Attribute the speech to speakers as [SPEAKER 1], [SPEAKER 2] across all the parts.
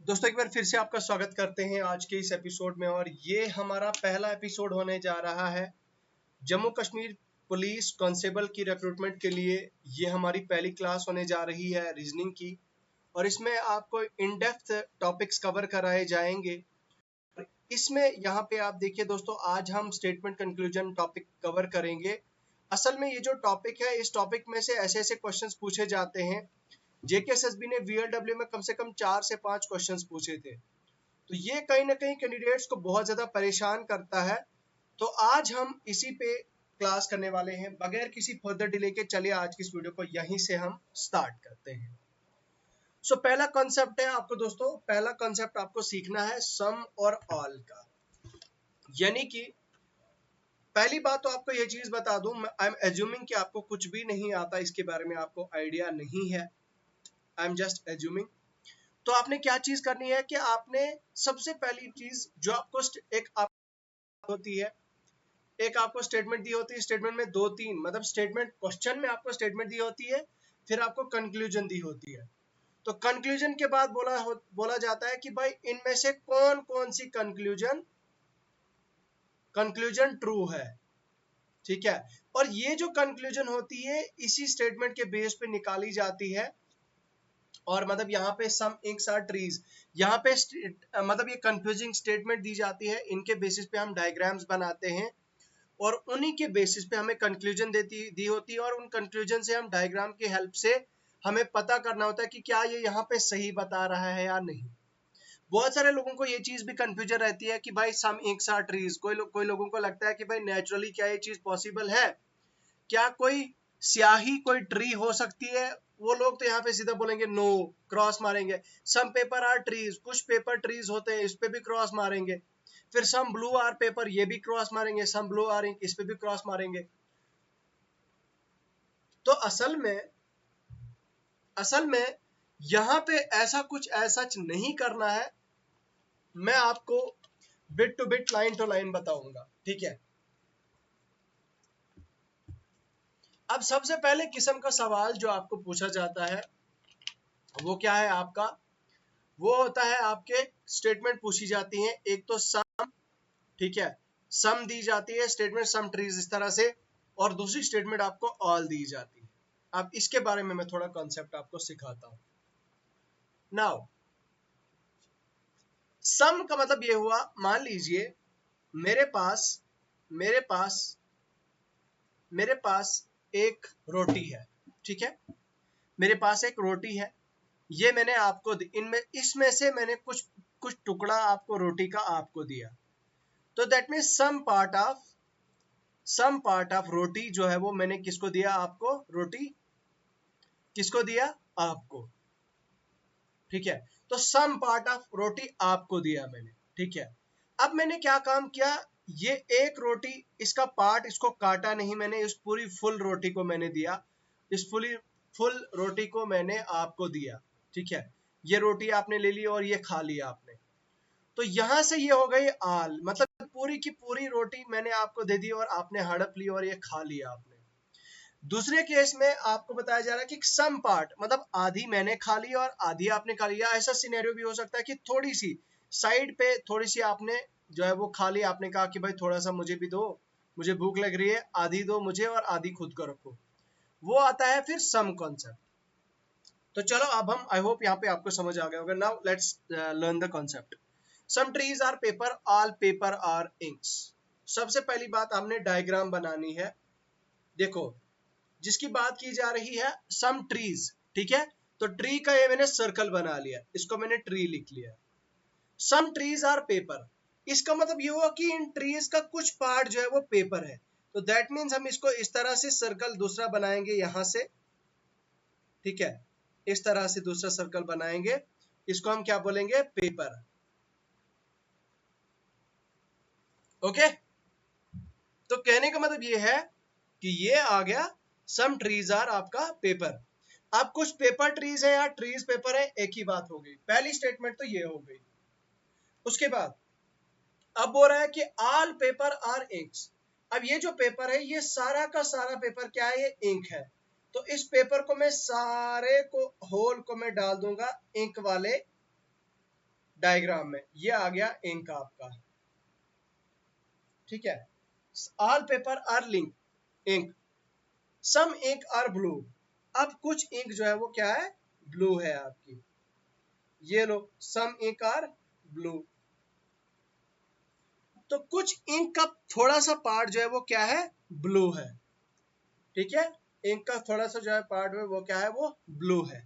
[SPEAKER 1] दोस्तों एक बार फिर से आपका स्वागत करते हैं आज के इस एपिसोड में। और ये हमारा पहला एपिसोड होने जा रहा है जम्मू कश्मीर पुलिस कांस्टेबल की रिक्रूटमेंट के लिए। ये हमारी पहली क्लास होने जा रही है रीजनिंग की, और इसमें आपको इन डेप्थ टॉपिक्स कवर कराए जाएंगे। इसमें यहाँ पे आप देखिए दोस्तों, आज हम स्टेटमेंट कंक्लूजन टॉपिक कवर करेंगे। असल में ये जो टॉपिक है, इस टॉपिक में से ऐसे ऐसे क्वेश्चंस पूछे जाते हैं। जेकेएसएसबी ने वीएलडब्ल्यू में कम से कम 4 से 5 क्वेश्चंस पूछे थे, तो ये कहीं ना कहीं कैंडिडेट्स को बहुत ज्यादा परेशान करता है। तो आज हम इसी पे क्लास करने वाले हैं। बगैर किसी फर्दर डिले के चलिए आज की इस वीडियो को यहीं से हम स्टार्ट करते हैं। पहला कॉन्सेप्ट है आपको दोस्तों, पहला कॉन्सेप्ट आपको सीखना है सम और ऑल का। यानी कि पहली बात तो आपको ये चीज बता दूं, आई एम एज्यूमिंग कि आपको कुछ भी नहीं आता, इसके बारे में आपको आइडिया नहीं है। I am just assuming. तो आपने क्या चीज करनी है कि आपने सबसे पहली चीज जो आपको एक आप होती है, एक आपको स्टेटमेंट दी होती है। स्टेटमेंट में दो तीन मतलब स्टेटमेंट, क्वेश्चन में आपको स्टेटमेंट दी होती है, फिर आपको कंक्लूजन दी होती है। तो कंक्लूजन के बाद बोला जाता है कि भाई इनमें से कौन कौन सी कंक्लूजन ट्रू है। ठीक है, और ये जो कंक्लूजन होती है इसी स्टेटमेंट के बेस पे निकाली जाती है। और मतलब यहाँ पे सम इंक्स आर ट्रीज, यहाँ पे मतलब ये कंफ्यूजिंग स्टेटमेंट दी जाती है, इनके बेसिस पे हम डायग्राम्स बनाते हैं और उन्हीं के बेसिस पे हमें कंक्लूजन दी होती है। और उन कंक्लूजन से हम डायग्राम की हेल्प से हमें पता करना होता है कि क्या ये यहाँ पे सही बता रहा है या नहीं। बहुत सारे लोगों को ये चीज भी कंफ्यूजन रहती है कि भाई सम इंक्स आर ट्रीज, कोई लोगों को लगता है कि भाई नेचुरली क्या ये चीज पॉसिबल है, क्या कोई स्याही कोई ट्री हो सकती है। वो लोग तो यहाँ पे सीधा बोलेंगे नो, क्रॉस मारेंगे। सम पेपर आर ट्रीज, कुछ पेपर ट्रीज होते हैं, इस पे भी क्रॉस मारेंगे। फिर सम ब्लू आर पेपर, ये भी क्रॉस मारेंगे। सम ब्लू आर इंक, इस पे भी क्रॉस मारेंगे। तो असल में यहाँ पे ऐसा कुछ ऐसा नहीं करना है। मैं आपको bit to bit, line to line बताऊंगा, ठीक है। अब सबसे पहले किस्म का सवाल जो आपको पूछा जाता है वो क्या है आपका, वो होता है आपके स्टेटमेंट पूछी जाती है। एक तो सम, ठीक है, सम दी जाती है स्टेटमेंट, सम ट्रीज इस तरह से। और दूसरी स्टेटमेंट आपको ऑल दी जाती है। अब इसके बारे में मैं थोड़ा कॉन्सेप्ट आपको सिखाता हूं। नाउ सम का मतलब ये हुआ, मान लीजिए मेरे पास मेरे पास मेरे पास एक रोटी है, ठीक है। मेरे पास एक रोटी है, ये मैंने आपको इनमें इसमें से मैंने कुछ कुछ टुकड़ा आपको रोटी का आपको दिया। तो that means some part of roti जो है वो मैंने किसको दिया, आपको। रोटी किसको दिया, आपको, ठीक है। तो सम पार्ट ऑफ रोटी आपको दिया मैंने, ठीक है। अब मैंने क्या काम किया, ये एक रोटी, इसका पार्ट, इसको काटा नहीं मैंने, इस पूरी फुल रोटी को मैंने दिया। इस फुल रोटी को मैंने आपको दिया, ठीक है। ये रोटी आपने ले ली और ये खा लिया आपने। तो यहां से ये हो गई आल, मतलब पूरी की पूरी रोटी मैंने आपको दे दी और आपने हड़प ली और ये खा लिया आपने। दूसरे केस में आपको बताया जा रहा है कि सम पार्ट मतलब आधी मैंने खा ली और आधी आपने खा लिया। ऐसा सिनेरियो भी हो सकता है कि थोड़ी सी साइड पे थोड़ी सी आपने जो है वो खा ली, आपने कहा कि भाई थोड़ा सा मुझे भी दो, मुझे भूख लग रही है, आधी दो मुझे और आधी खुद को रखो। वो आता है फिर सम कॉन्सेप्ट। तो चलो अब हम, आई होप यहाँ पे आपको समझ आ गया होगा। Now let's learn the concept. Some trees are paper, all paper are inks. सबसे पहली बात हमने डायग्राम बनानी है। देखो, जिसकी बात की जा रही है सम ट्रीज, ठीक है। तो ट्री का ये मैंने सर्कल बना लिया, इसको मैंने ट्री लिख लिया। सम ट्रीज आर पेपर, इसका मतलब ये हुआ कि इन ट्रीज का कुछ पार्ट जो है वो पेपर है। तो दैट मीन्स हम इसको इस तरह से सर्कल दूसरा बनाएंगे यहां से, ठीक है। इस तरह से दूसरा सर्कल बनाएंगे, इसको हम क्या बोलेंगे, पेपर। ओके, तो कहने का मतलब ये है कि ये आ गया सम ट्रीज आर आपका पेपर। अब कुछ पेपर ट्रीज है या ट्रीज पेपर है, एक ही बात हो गई। पहली स्टेटमेंट तो ये हो गई। उसके बाद अब बोल रहा है कि ऑल पेपर आर इंक्स। अब ये जो पेपर है ये सारा का सारा पेपर क्या है, ये इंक है। तो इस पेपर को मैं सारे को, होल को मैं डाल दूंगा इंक वाले डायग्राम में, ये आ गया इंक आपका, ठीक है। All paper are link ink, some ink are blue. अब कुछ इंक जो है वो क्या है, ब्लू है आपकी, ये लो, सम इंक आर ब्लू। तो कुछ इंक का थोड़ा सा पार्ट जो है वो क्या है, ब्लू है, ठीक है। इंक का थोड़ा सा जो है पार्ट है वो क्या है, वो ब्लू है।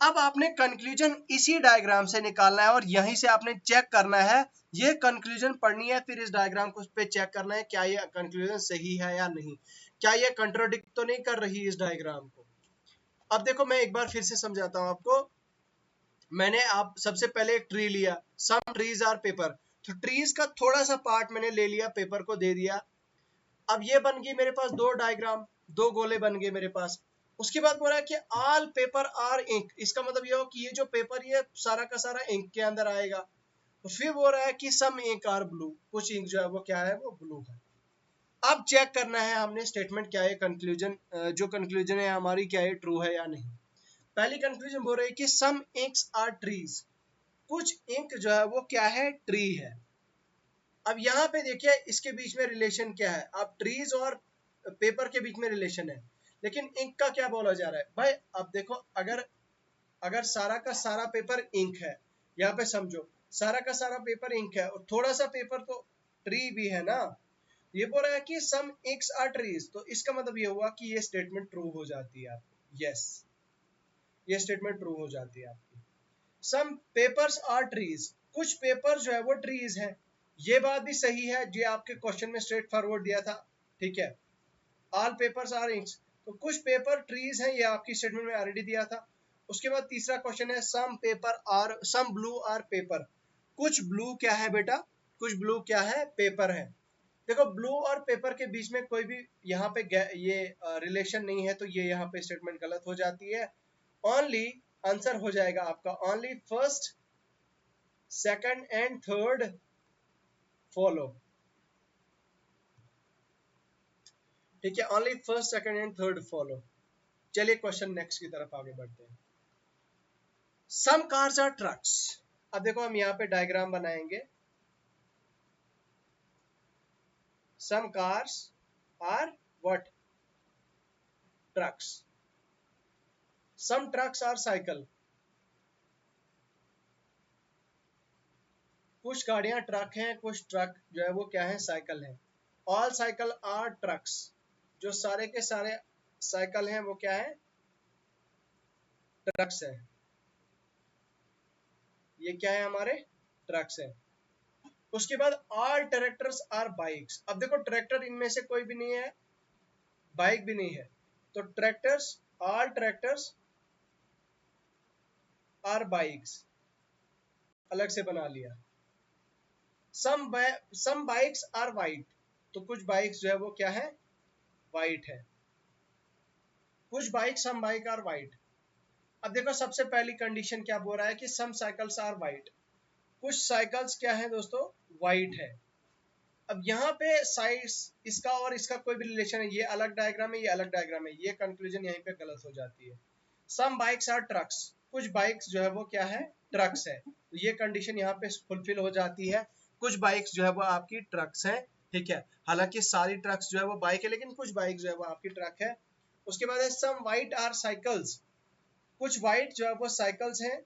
[SPEAKER 1] अब आपने कंक्लूजन इसी डायग्राम से निकालना है और यहीं से आपने चेक करना है, ये कंक्लूजन पढ़नी है, फिर इस डायग्राम को पे चेक करना है क्या ये कंक्लूजन सही है या नहीं, क्या ये कंट्रोडिक्ट तो नहीं कर रही इस डायग्राम को। अब देखो मैं एक बार फिर से समझाता हूं आपको। मैंने आप सबसे पहले एक ट्री लिया, सम ट्रीज आर पेपर, तो ट्रीज का थोड़ा सा पार्ट मैंने ले लिया, पेपर को दे दिया। अब ये बन गई मेरे पास दो डायग्राम, दो गोले बन गए मेरे पास। उसके बाद बोल रहा है कि ऑल पेपर आर इंक, इसका मतलब ये हो कि ये जो पेपर ये सारा का सारा इंक के अंदर आएगा। तो फिर बोल रहा है कि सम इंक आर ब्लू, कुछ इंक जो है वो क्या है, वो ब्लू है। अब चेक करना है हमने स्टेटमेंट क्या है, कंक्लूजन जो कंक्लूजन है हमारी क्या है, ट्रू है या नहीं। पहली कंक्लूजन बोल रही है कि सम इंक्स आर ट्रीज, कुछ इंक जो है वो क्या है, ट्री है। अब यहाँ पे देखिए इसके बीच में रिलेशन क्या है, अब ट्रीज और पेपर के बीच में रिलेशन है, लेकिन इंक का क्या बोला जा रहा है भाई। अब देखो अगर अगर सारा का सारा पेपर इंक है, यहाँ पे समझो सारा का सारा पेपर इंक है और थोड़ा सा पेपर तो ट्री भी है ना, ये बोल रहा है कि सम इंक्स आर ट्रीज, तो इसका मतलब ये हुआ कि ये स्टेटमेंट ट्रू हो जाती है आपकी, यस ये स्टेटमेंट ट्रू हो जाती है आपकी। सम पेपर्स आर ट्रीज, कुछ पेपर जो है वो ट्रीज है, ये बात भी सही है जो आपके क्वेश्चन में स्ट्रेट फॉरवर्ड दिया था, ठीक है। ऑल पेपर्स आर इंक्स, तो कुछ पेपर ट्रीज हैं, ये आपकी स्टेटमेंट में ऑलरेडी दिया था। उसके बाद तीसरा क्वेश्चन है some paper are, some blue are paper, कुछ ब्लू क्या है बेटा, कुछ ब्लू क्या है, पेपर है। देखो ब्लू और पेपर के बीच में कोई भी यहाँ पे ये रिलेशन नहीं है, तो ये यहाँ पे स्टेटमेंट गलत हो जाती है। ओनली आंसर हो जाएगा आपका only first second and third follow, ठीक है, only first second and third follow. चलिए क्वेश्चन नेक्स्ट की तरफ आगे बढ़ते हैं। सम कार्स आर ट्रक्स, अब देखो हम यहाँ पे डायग्राम बनाएंगे। Some cars are what, trucks, some trucks are cycle, कुछ गाड़ियां ट्रक हैं, कुछ ट्रक जो है वो क्या है, साइकिल है। ऑल साइकिल आर ट्रक्स, जो सारे के सारे साइकिल हैं वो क्या है, ट्रक्स है। ये क्या है, हमारे ट्रक्स है। उसके बाद ऑल ट्रैक्टर्स आर बाइक्स, अब देखो ट्रैक्टर इनमें से कोई भी नहीं है, बाइक भी नहीं है, तो tractors, all tractors are bikes अलग से बना लिया। सम बाइक्स आर वाइट, तो कुछ बाइक्स जो है वो क्या है, वाइट है। कुछ bike, some bike are white. अब देखो सबसे पहली कंडीशन क्या बोल रहा है कि सम साइकिल्स आर वाइट, कुछ साइकिल्स क्या है दोस्तों, वाइट है। अब यहाँ पे साइज इसका और इसका कोई भी रिलेशन है, ये अलग डायग्राम है, ये अलग डायग्राम है, ये कंक्लूजन यहीं पे गलत हो जाती है। सम बाइक्स आर ट्रक्स, कुछ बाइक्स जो है वो क्या है, ट्रक्स है, तो ये कंडीशन यहाँ पे फुलफिल हो जाती है। कुछ बाइक्स जो है वो आपकी ट्रक्स हैं, ठीक है। हालांकि सारी ट्रक्स जो है वो बाइक है, लेकिन कुछ बाइक जो है वो आपकी ट्रक है। उसके बाद है सम वाइट आर साइकिल्स, कुछ वाइट जो है वो साइकिल्स हैं,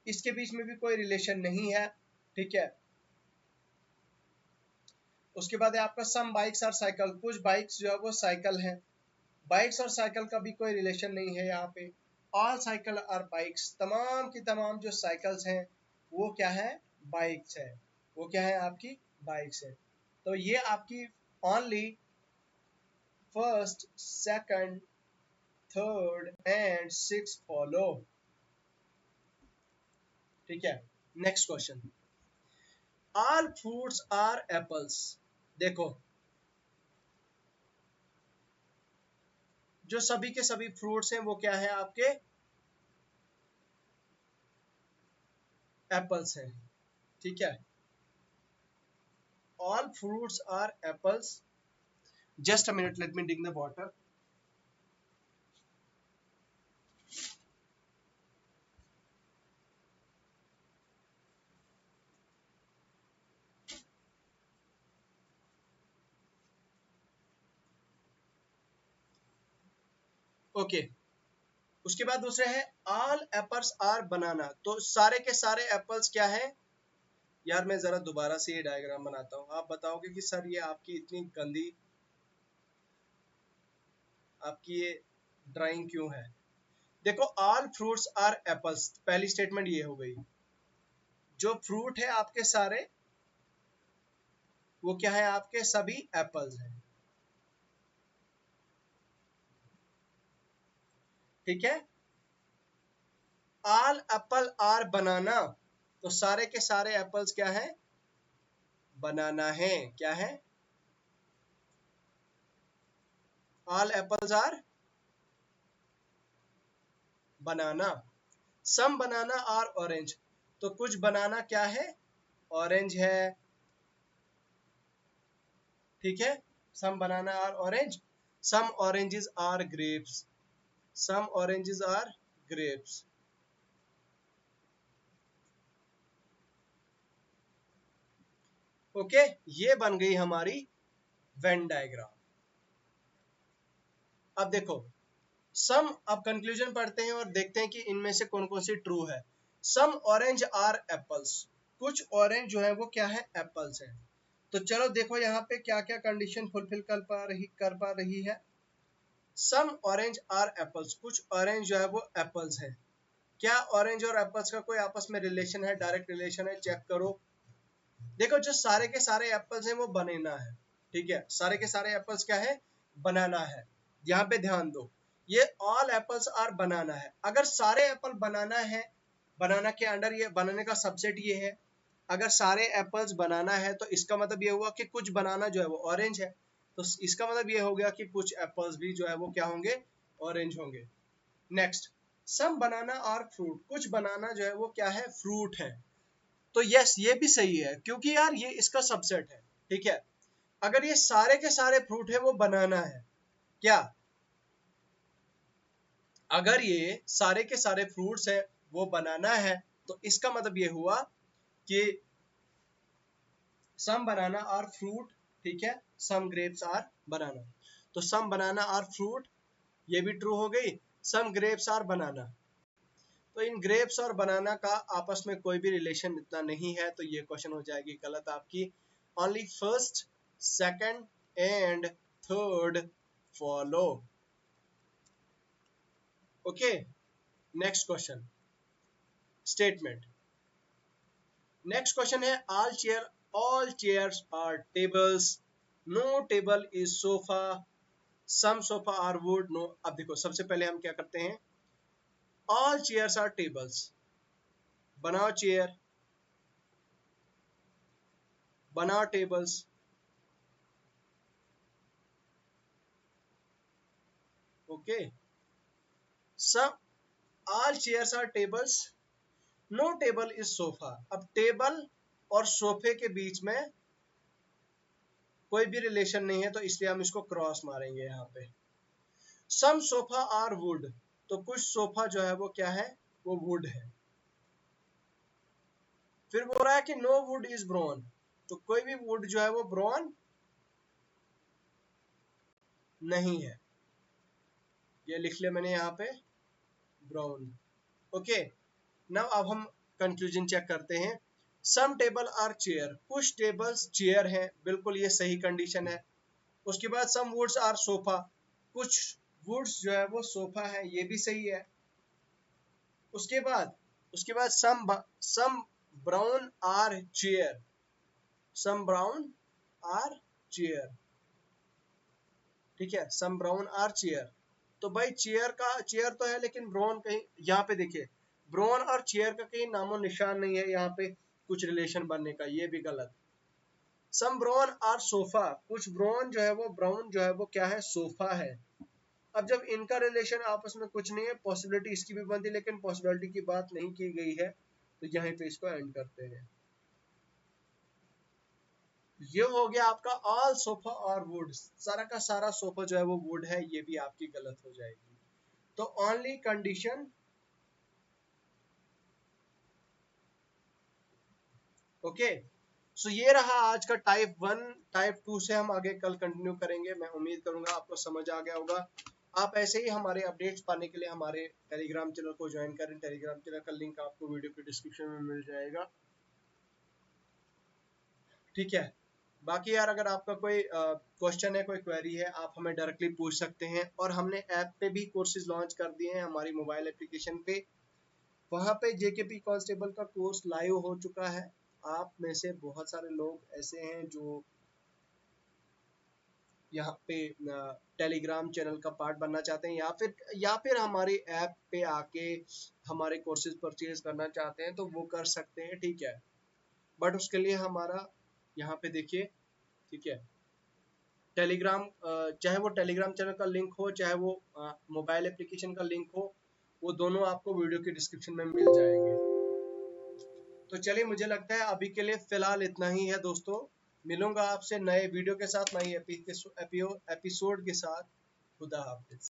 [SPEAKER 1] इसके बीच में भी कोई रिलेशन नहीं है, ठीक है। उसके बाद है आपका सम बाइक्स आर साइकिल, कुछ बाइक्स जो है वो साइकिल हैं, बाइक्स और साइकिल का भी कोई रिलेशन नहीं है यहाँ पे। ऑल साइकिल आर बाइक्स, तमाम की तमाम जो साइकिल्स हैं वो क्या है, बाइक्स है, वो क्या है आपकी, बाइक्स है। तो ये आपकी only first second third and six follow, ठीक है। Next question, all fruits are apples, देखो जो सभी के सभी फ्रूट्स हैं वो क्या है आपके, एप्पल्स हैं, ठीक है। All fruits are apples, just a minute, let me drink the water. Okay, उसके बाद दूसरे है ऑल एप्पल्स आर बनाना। तो सारे के सारे एप्पल्स क्या है यार? मैं जरा दोबारा से ये डायग्राम बनाता हूँ, आप बताओगे कि सर ये आपकी इतनी गंदी आपकी ये ड्राइंग क्यों है? देखो, ऑल फ्रूट्स आर एप्पल्स, पहली स्टेटमेंट ये हो गई। जो फ्रूट है आपके सारे वो क्या है? आपके सभी एप्पल्स हैं। ठीक है, ऑल एप्पल आर बनाना, तो सारे के सारे एप्पल्स क्या है? बनाना है। क्या है? All apples are banana. Some banana are orange, तो कुछ बनाना क्या है? ऑरेंज है। ठीक है, some banana are orange. Some oranges are grapes, some oranges are grapes. Okay, ये बन गई हमारी वेन डायग्राम। अब देखो सम, अब कंक्लूजन पढ़ते हैं और देखते हैं कि इनमें से कौन कौन सी ट्रू है। सम ऑरेंज आर एप्पल्स, कुछ ऑरेंज जो है वो क्या है? एप्पल्स है। तो चलो देखो यहाँ पे क्या क्या कंडीशन फुलफिल कर पा रही है। सम ऑरेंज आर एप्पल्स, कुछ ऑरेंज जो है वो एप्पल्स है। क्या ऑरेंज और एप्पल्स का कोई आपस में रिलेशन है? डायरेक्ट रिलेशन है, चेक करो। देखो, जो सारे के सारे एप्पल्स हैं वो बनाना है। ठीक है, सारे के सारे एप्पल्स क्या है? बनाना है। यहाँ पे ध्यान दो, ये ऑल एप्पल्स आर बनाना है। अगर सारे एप्पल बनाना है, बनाना के अंडर ये बनाने का सबसेट ये है। अगर सारे एप्पल्स बनाना है तो इसका मतलब ये हुआ कि कुछ बनाना जो है वो ऑरेंज है। तो इसका मतलब ये हो गया कि कुछ एप्पल्स भी जो है वो क्या होंगे? ऑरेंज होंगे। नेक्स्ट, सम बनाना और फ्रूट, कुछ बनाना जो है वो क्या है? फ्रूट है। तो यस, ये भी सही है क्योंकि यार ये इसका सबसेट है। ठीक है, अगर ये सारे के सारे फ्रूट है वो बनाना है, क्या? अगर ये सारे के सारे फ्रूट्स है वो बनाना है, तो इसका मतलब ये हुआ कि सम बनाना आर फ्रूट। ठीक है, सम ग्रेप्स आर बनाना, तो सम बनाना आर फ्रूट, ये भी ट्रू हो गई। सम ग्रेप्स आर बनाना, तो इन ग्रेप्स और बनाना का आपस में कोई भी रिलेशन इतना नहीं है, तो ये क्वेश्चन हो जाएगी गलत आपकी। Only first, second and third follow. Okay, next question, statement. Next question है all chairs are tables, no table is sofa, some sofa are wood, no. अब देखो, सबसे पहले हम क्या करते हैं? ऑल चेयर्स आर टेबल्स, बनाओ चेयर, बनाओ टेबल्स। ओके, सब all chairs are tables, no table is sofa. अब टेबल और सोफे के बीच में कोई भी रिलेशन नहीं है, तो इसलिए हम इसको क्रॉस मारेंगे यहाँ पे। सम सोफा आर वुड, तो कुछ सोफा जो है वो क्या है? वो वुड है। फिर बोल रहा है कि नो वुड इज ब्राउन, तो कोई भी वुड जो है वो ब्राउन नहीं है। ये लिख लिया मैंने यहाँ पे, ब्राउन। ओके, नाउ अब हम कंक्लूजन चेक करते हैं। सम टेबल आर चेयर, कुछ टेबल्स चेयर हैं, बिल्कुल ये सही कंडीशन है। उसके बाद सम वुड्स आर सोफा, कुछ वुड्स जो है वो सोफा है, ये भी सही है। उसके बाद some brown are chair, some brown are chair. ठीक है, सम ब्राउन आर चेयर। तो भाई चेयर तो है, लेकिन ब्राउन कहीं, यहाँ पे देखिए ब्राउन और चेयर का कहीं नामो निशान नहीं है यहाँ पे कुछ रिलेशन बनने का, ये भी गलत। सम ब्राउन आर सोफा, कुछ ब्राउन जो है वो ब्राउन जो है वो क्या है? सोफा है। अब जब इनका रिलेशन आपस में कुछ नहीं है, पॉसिबिलिटी इसकी भी बनती है, लेकिन पॉसिबिलिटी की बात नहीं की गई है, तो यहीं पे इसको एंड करते हैं। ये हो गया आपका ऑल सोफा और वुड, सारा का सारा सोफा जो है वो वुड है, ये भी आपकी गलत हो जाएगी। तो ओनली कंडीशन, ओके। सो ये रहा आज का टाइप 1। टाइप 2 से हम आगे कल कंटिन्यू करेंगे। मैं उम्मीद करूंगा आपको समझ आ गया होगा। आप ऐसे ही हमारे अपडेट्स पाने के लिए हमारे टेलीग्राम चैनल को ज्वाइन करें। टेलीग्राम चैनल का लिंक आपको वीडियो के डिस्क्रिप्शन में मिल जाएगा, ठीक है। बाकी यार अगर आपका कोई क्वेश्चन है, कोई क्वेरी है, आप हमें डायरेक्टली पूछ सकते हैं। और हमने ऐप पे भी कोर्सेज लॉन्च कर दिए हैं हमारी मोबाइल एप्लीकेशन पे। वहाँ पे जेकेपी कांस्टेबल का कोर्स लाइव हो चुका है। आप में से बहुत सारे लोग ऐसे हैं जो यहाँ पे टेलीग्राम चैनल का पार्ट बनना चाहते हैं, या फिर हमारी ऐप पे आके हमारे कोर्सेज परचेज करना चाहते हैं, तो वो कर सकते हैं, ठीक है। बट उसके लिए हमारा यहाँ पे देखिए, ठीक है, टेलीग्राम, चाहे वो टेलीग्राम चैनल का लिंक हो, चाहे वो मोबाइल एप्लीकेशन का लिंक हो, वो दोनों आपको वीडियो के डिस्क्रिप्शन में मिल जाएंगे। तो चलिए, मुझे लगता है अभी के लिए फिलहाल इतना ही है दोस्तों। मिलूंगा आपसे नए वीडियो के साथ, नई एपिसोड के साथ। खुदा हाफिज।